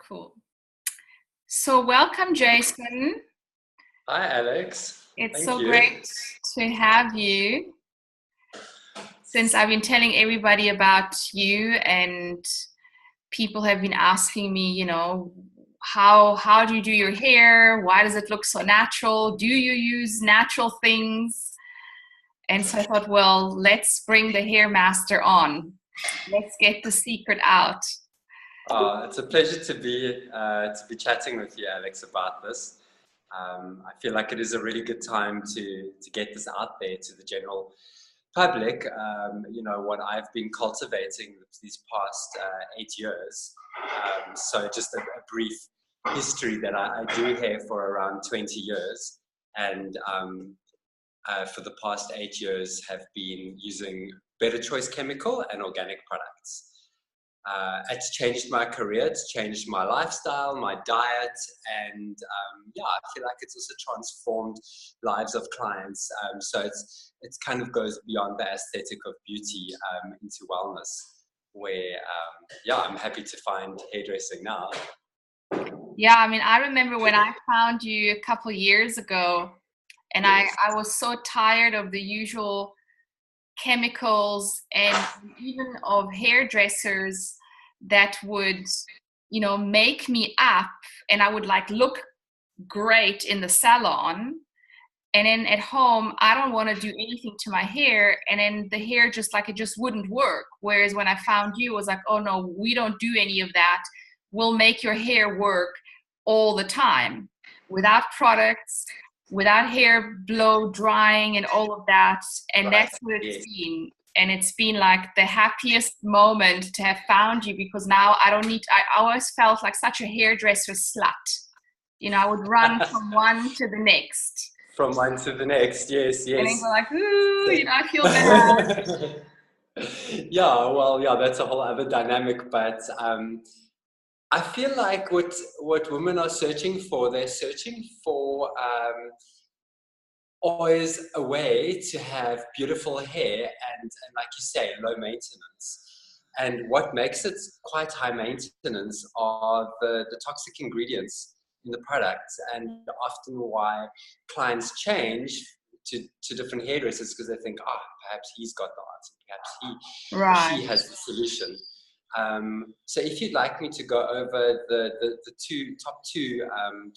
Cool. So welcome, Jason. Hi, Alex. It's Thank so you. great to have you. Since I've been telling everybody about you, and people have been asking me, how do you do your hair? Why does it look so natural? Do you use natural things? And so I thought, well, let's bring the hair master on. Let's get the secret out. It's a pleasure to be chatting with you, Alex, about this. I feel like it is a really good time to get this out there to the general public. What I've been cultivating these past 8 years. So just a brief history that I do hair for around 20 years, and for the past 8 years have been using Better Choice chemical and organic products. It's changed my career, it's changed my lifestyle, my diet, and I feel like it's also transformed lives of clients. So it's kind of goes beyond the aesthetic of beauty into wellness, where I'm happy to find hairdressing now. Yeah, I mean, I remember when I found you a couple years ago, and yes. I was so tired of the usual chemicals and even of hairdressers that would, make me up, and I would like look great in the salon, and then at home I don't want to do anything to my hair, and then the hair just like it just wouldn't work. Whereas when I found you, it was like, oh no, we don't do any of that. We'll make your hair work all the time without products, without hair blow drying and all of that. And right. That's what it's been. And it's been like the happiest moment to have found you, because now I always felt like such a hairdresser slut. I would run from one to the next. From one to the next, yes. And then go like, ooh, I feel bad. That's a whole other dynamic. But I feel like what women are searching for, they're searching for always a way to have beautiful hair and like you say, low maintenance. And what makes it quite high maintenance are the toxic ingredients in the products, and often why clients change to different hairdressers, because they think, perhaps he's got the answer, perhaps he has the solution. So if you'd like me to go over the top two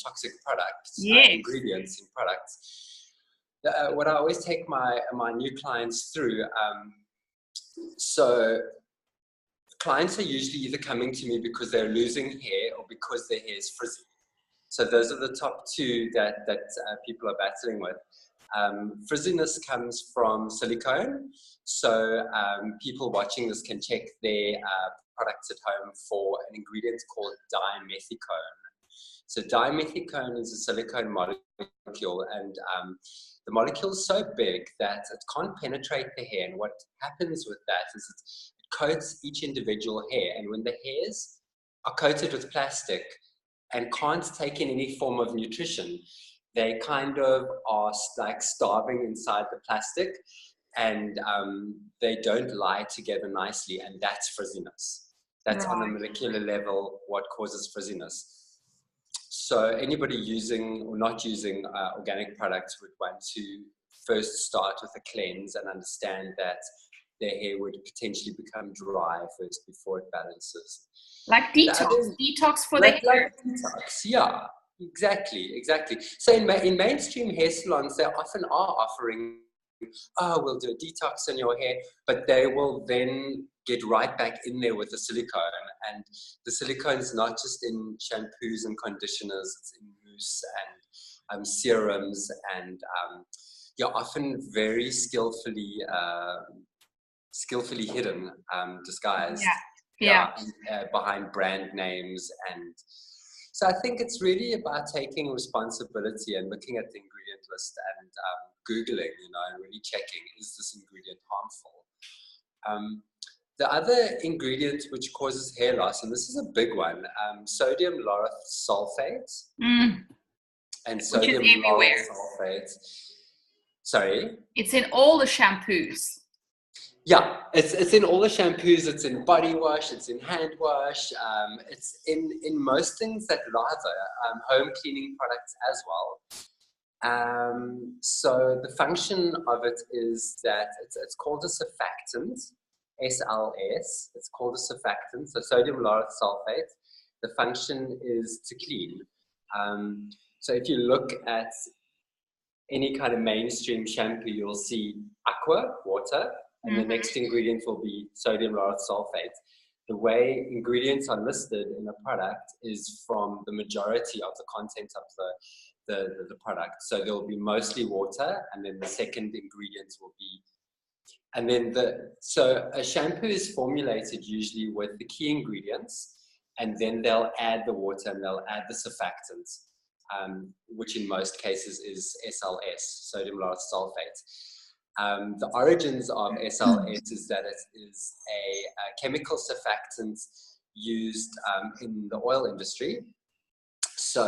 toxic products, ingredients in products, what I always take my new clients through, so clients are usually either coming to me because they're losing hair or because their hair is frizzy. So those are the top two that people are battling with. Frizziness comes from silicone. So people watching this can check their products at home for an ingredient called dimethicone. So dimethicone is a silicone molecule, and the molecule is so big that it can't penetrate the hair. And what happens with that is it coats each individual hair. And when the hairs are coated with plastic and can't take in any form of nutrition, they kind of are like starving inside the plastic, and they don't lie together nicely, and that's frizziness. That's on a molecular level what causes frizziness. So anybody using or not using organic products would want to first start with a cleanse and understand that their hair would potentially become dry first before it balances. Like detox for the hair. Detox, yeah, exactly. So in mainstream hair salons, they often are offering, we'll do a detox on your hair, but they will then get right back in there with the silicone. And the silicone is not just in shampoos and conditioners, it's in mousse and serums, and often very skillfully hidden, disguised. Behind brand names. And so I think it's really about taking responsibility and looking at the ingredient list and Googling, and really checking, is this ingredient harmful? The other ingredient which causes hair loss, and this is a big one, sodium lauryl sulfate. And sodium lauryl sulfate. Sorry? It's in all the shampoos. Yeah, it's in all the shampoos. It's in body wash. It's in hand wash. It's in most things that lather, home cleaning products as well. So the function of it is that it's called a surfactant, SLS. It's called a surfactant, so sodium lauryl sulfate. The function is to clean. So if you look at any kind of mainstream shampoo, you'll see aqua, water, and the next ingredient will be sodium lauryl sulfate. The way ingredients are listed in a product is from the majority of the content of the product. So there will be mostly water, and then the second ingredient will be, and then so a shampoo is formulated usually with the key ingredients, and then they'll add the water and they'll add the surfactants, which in most cases is SLS, sodium lauryl sulfate. The origins of SLS is that it is a chemical surfactant used in the oil industry. So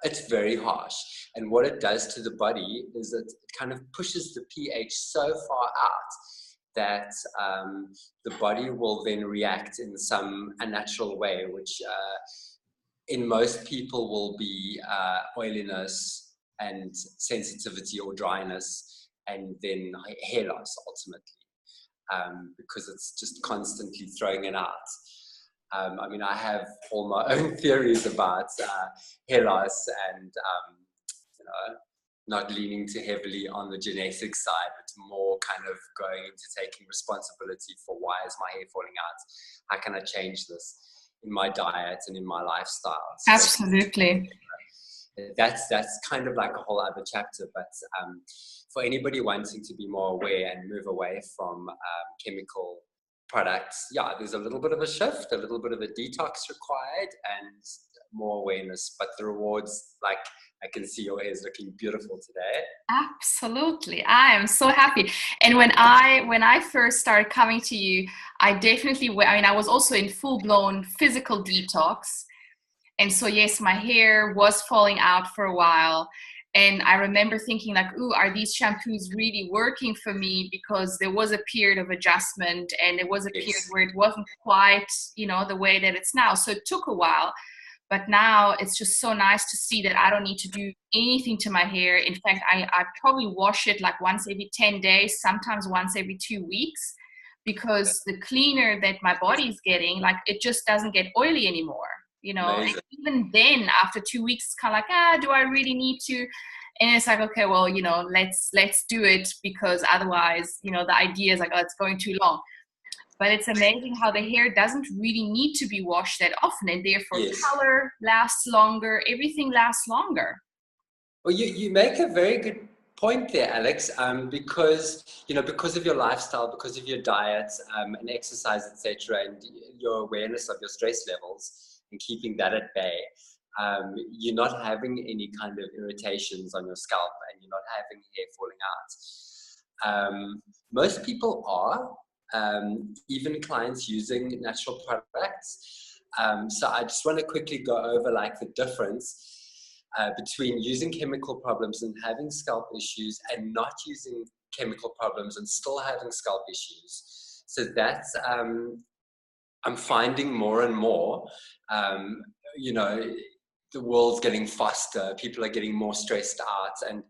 it's very harsh. And what it does to the body is it kind of pushes the pH so far out that the body will then react in some unnatural way, which in most people will be oiliness and sensitivity or dryness, and then hair loss ultimately, because it's just constantly throwing it out. I mean, I have all my own theories about hair loss and, you know, not leaning too heavily on the genetic side, but more kind of going into taking responsibility for why is my hair falling out? How can I change this in my diet and in my lifestyle? Absolutely. That's kind of like a whole other chapter, but for anybody wanting to be more aware and move away from chemical products, yeah, there's a little bit of a shift, a little bit of a detox required, and more awareness. But the rewards, like I can see your hair is looking beautiful today. Absolutely. I am so happy. And when I first started coming to you, I definitely, I mean, I was also in full-blown physical detox. And so, yes, my hair was falling out for a while. And I remember thinking like, ooh, are these shampoos really working for me? Because there was a period of adjustment and there was a period where it wasn't quite, the way that it's now. So it took a while. But now it's just so nice to see that I don't need to do anything to my hair. In fact, I probably wash it like once every 10 days, sometimes once every 2 weeks, because the cleaner that my body's getting, like it just doesn't get oily anymore. And even then after 2 weeks, it's kind of like, do I really need to? And it's like, okay, well, let's do it, because otherwise, the idea is like, oh, it's going too long. But it's amazing how the hair doesn't really need to be washed that often, and therefore color lasts longer, everything lasts longer. Well, you make a very good point there, Alex, because of your lifestyle, because of your diet and exercise, etc., and your awareness of your stress levels and keeping that at bay, you're not having any kind of irritations on your scalp, and you're not having hair falling out. Most people are, even clients using natural products. So I just want to quickly go over like the difference between using chemical problems and having scalp issues, and not using chemical problems and still having scalp issues. So that's, I'm finding more and more, the world's getting faster, people are getting more stressed out and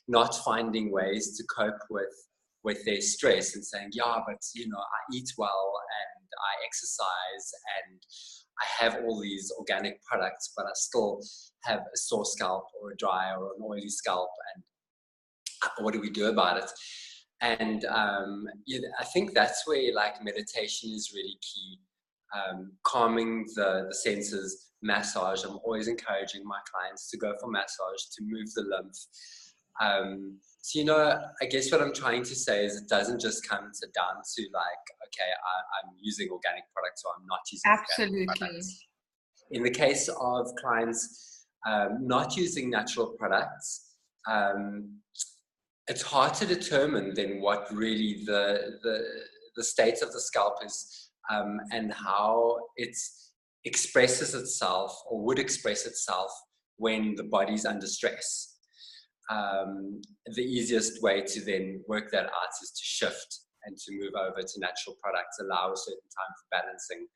not finding ways to cope with their stress, and saying, yeah, but I eat well and I exercise and I have all these organic products, but I still have a sore scalp or a dry or an oily scalp, and what do we do about it? And I think that's where like meditation is really key. Calming the senses, massage. I'm always encouraging my clients to go for massage to move the lymph. So, I guess what I'm trying to say is it doesn't just come down to like, okay, I'm using organic products, or I'm not using organic products. In the case of clients not using natural products, it's hard to determine then what really the state of the scalp is, and how it expresses itself or would express itself when the body's under stress. The easiest way to then work that out is to shift and to move over to natural products, allow a certain time for balancing,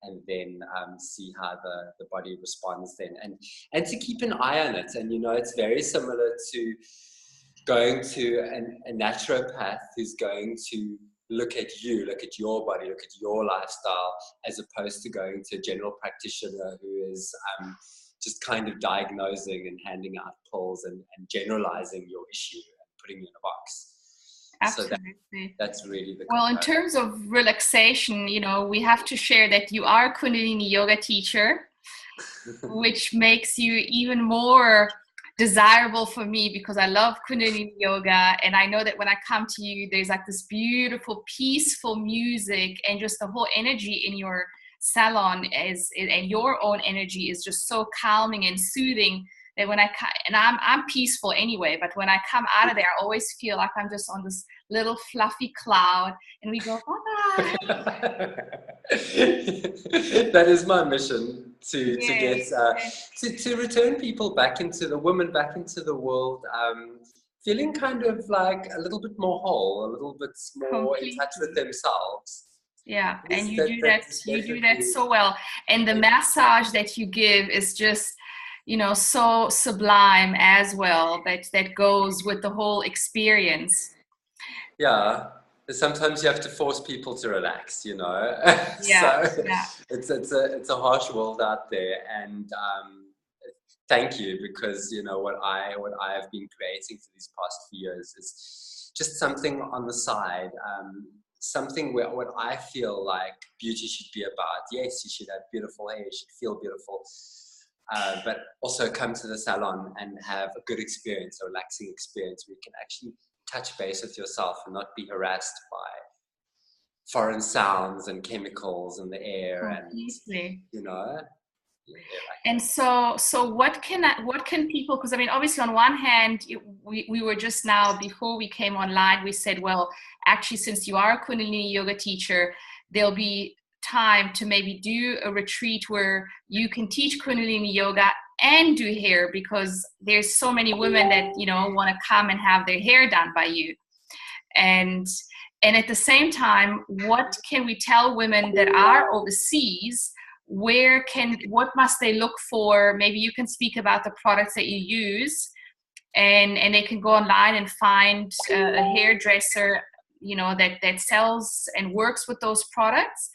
and then see how the body responds then, and to keep an eye on it. And it's very similar to going to a naturopath who's going to look at you, look at your body, look at your lifestyle, as opposed to going to a general practitioner who is just kind of diagnosing and handing out pills and generalizing your issue and putting you in a box. Absolutely. So that's really the well, in terms of relaxation, we have to share that you are a Kundalini yoga teacher, which makes you even more desirable for me, because I love Kundalini yoga, and I know that when I come to you, there's like this beautiful, peaceful music, and just the whole energy in your salon and your own energy is just so calming and soothing that when I'm peaceful anyway, but when I come out of there, I always feel like I'm just on this little fluffy cloud, and we go, bye-bye. That is my mission, to get to return people back into the world, feeling kind of like a little bit more whole, a little bit more in touch with themselves. Yeah, and you do that so well, and the massage that you give is just so sublime as well, that goes with the whole experience. Yeah, sometimes you have to force people to relax, Yeah, so yeah. it's a harsh world out there, and thank you, because what I have been creating for these past few years is just something on the side, something where what I feel like beauty should be about. Yes, you should have beautiful hair, you should feel beautiful, but also come to the salon and have a good experience, a relaxing experience, where you can actually touch base with yourself and not be harassed by foreign sounds and chemicals in the air. Completely. And and so what can people, because I mean, obviously on one hand, we were just now, before we came online, we said, well, actually, since you are a Kundalini yoga teacher, there'll be time to maybe do a retreat where you can teach Kundalini yoga and do hair, because there's so many women that want to come and have their hair done by you. And at the same time, what can we tell women that are overseas? What must they look for? Maybe you can speak about the products that you use, and they can go online and find a hairdresser that sells and works with those products.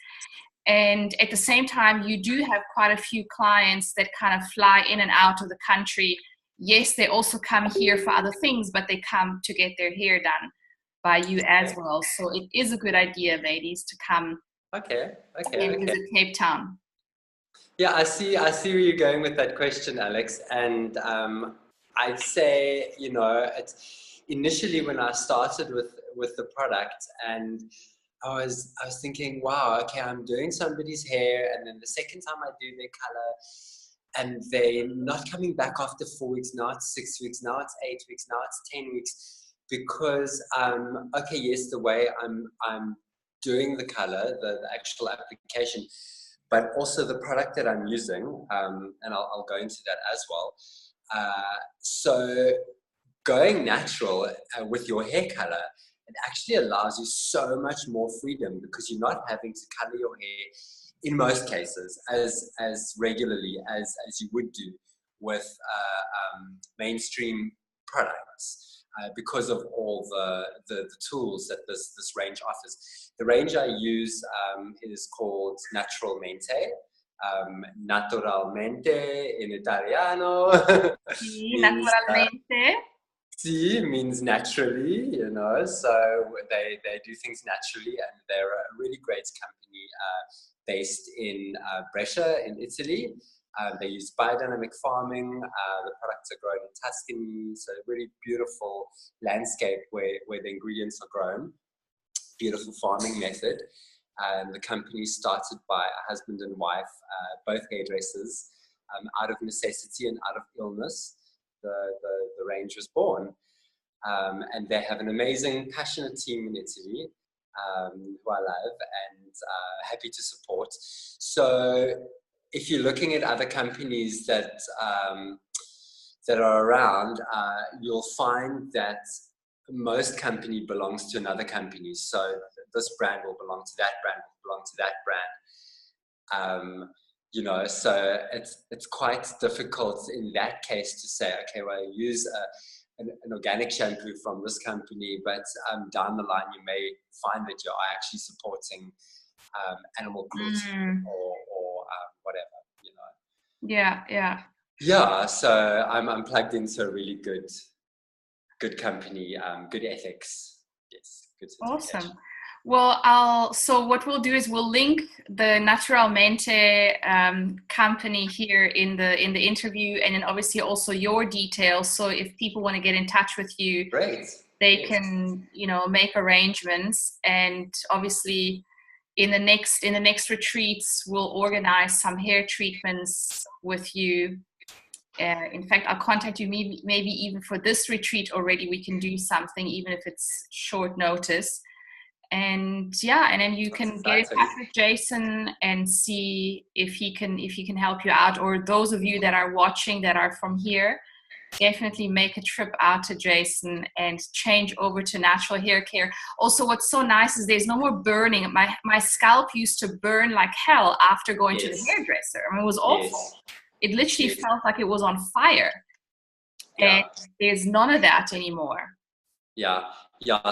And at the same time, you do have quite a few clients that kind of fly in and out of the country. Yes, they also come here for other things, but they come to get their hair done by you as well. So it is a good idea, ladies, to come and visit Cape Town. Yeah, I see where you're going with that question, Alex. And I'd say, it's initially when I started with the product, and I was thinking, wow, okay, I'm doing somebody's hair, and then the second time I do their color, and they're not coming back after 4 weeks. Now it's 6 weeks. Now it's 8 weeks. Now it's 10 weeks. Because okay, yes, the way I'm doing the color, the actual application, but also the product that I'm using, and I'll go into that as well. So going natural with your hair color, it actually allows you so much more freedom, because you're not having to color your hair in most cases as regularly as you would do with mainstream products, because of all the tools that this range offers. The range I use is called Naturalmente. Naturalmente in Italiano. Sí, naturalmente. Sí means naturally, so they do things naturally, and they're a really great company based in Brescia in Italy. They use biodynamic farming. The products are grown in Tuscany, so a really beautiful landscape where the ingredients are grown. Beautiful farming method. The company started by a husband and wife, both hairdressers, out of necessity and out of illness. The range was born. And they have an amazing, passionate team in Italy, who I love and happy to support. So if you're looking at other companies that are around, you'll find that most company belongs to another company. So this brand will belong to that brand, will belong to that brand. You know, so it's quite difficult in that case to say, okay, well, I use an organic shampoo from this company, but down the line you may find that you are actually supporting animal cruelty or whatever, you know. Yeah, so I'm plugged into a really good company, good ethics. Yes, good certification. Awesome. Well, so what we'll do is we'll link the Naturalmente company here in the interview, and then obviously also your details. So if people want to get in touch with you, great, they can, you know, make arrangements. And obviously in the next retreats, we'll organize some hair treatments with you. In fact, I'll contact you maybe even for this retreat already. We can do something, even if it's short notice. And yeah, and then you can get in touch with Jason and see if he can help you out. Or those of you that are watching that are from here, definitely make a trip out to Jason and change over to natural hair care. Also, what's so nice is there's no more burning. My scalp used to burn like hell after going to the hairdresser. I mean, it was awful. It literally felt like it was on fire. And there's none of that anymore. Yeah,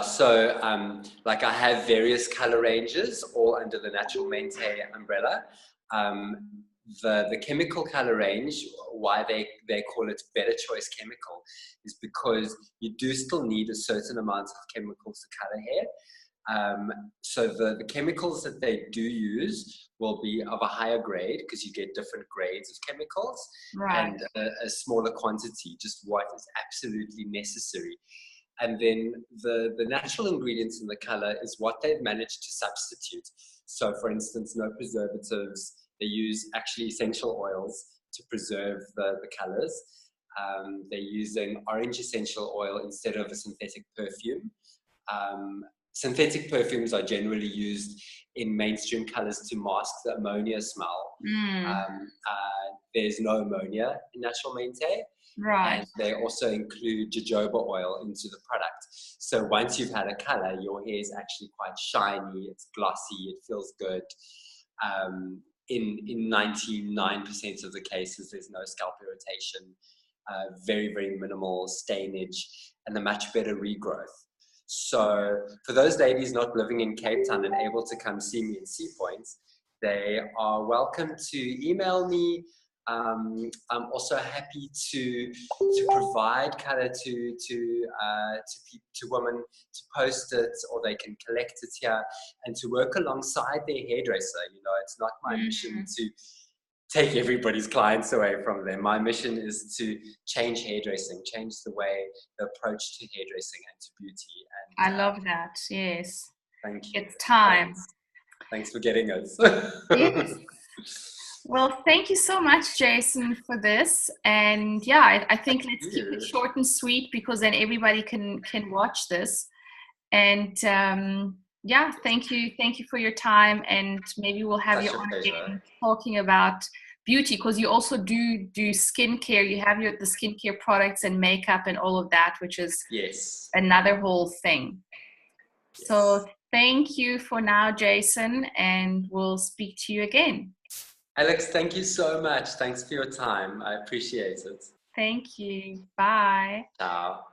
so like I have various color ranges all under the Naturalmente umbrella. The chemical color range, why they call it Better Choice Chemical, is because you do still need a certain amount of chemicals to color hair. So the chemicals that they do use will be of a higher grade, because you get different grades of chemicals, and a smaller quantity, just what is absolutely necessary. And then the natural ingredients in the color is what they've managed to substitute. So for instance, no preservatives. They use actually essential oils to preserve the colors. They're using orange essential oil instead of a synthetic perfume. Synthetic perfumes are generally used in mainstream colors to mask the ammonia smell. There's no ammonia in Naturalmente. And they also include jojoba oil into the product. So once you've had a color, your hair is actually quite shiny, it's glossy, it feels good. In 99% of the cases, there's no scalp irritation, very, very minimal stainage, and a much better regrowth. So for those ladies not living in Cape Town and able to come see me in Sea Point, they are welcome to email me. I'm also happy to provide color to women, to post it, or they can collect it here, and to work alongside their hairdresser. You know, it's not my mission to take everybody's clients away from them. My mission is to change hairdressing, change the way, the approach to hairdressing and to beauty. And I love that. Yes. Thank you. It's time. Thanks for getting us. Yes. Well, thank you so much, Jason, for this. And yeah, I think let's keep it short and sweet, because then everybody can watch this. And yeah, thank you for your time. And maybe we'll have you on again talking about beauty, because you also do skincare. You have the skincare products and makeup and all of that, which is another whole thing. So thank you for now, Jason, and we'll speak to you again. Alex, thank you so much. Thanks for your time. I appreciate it. Thank you. Bye. Ciao.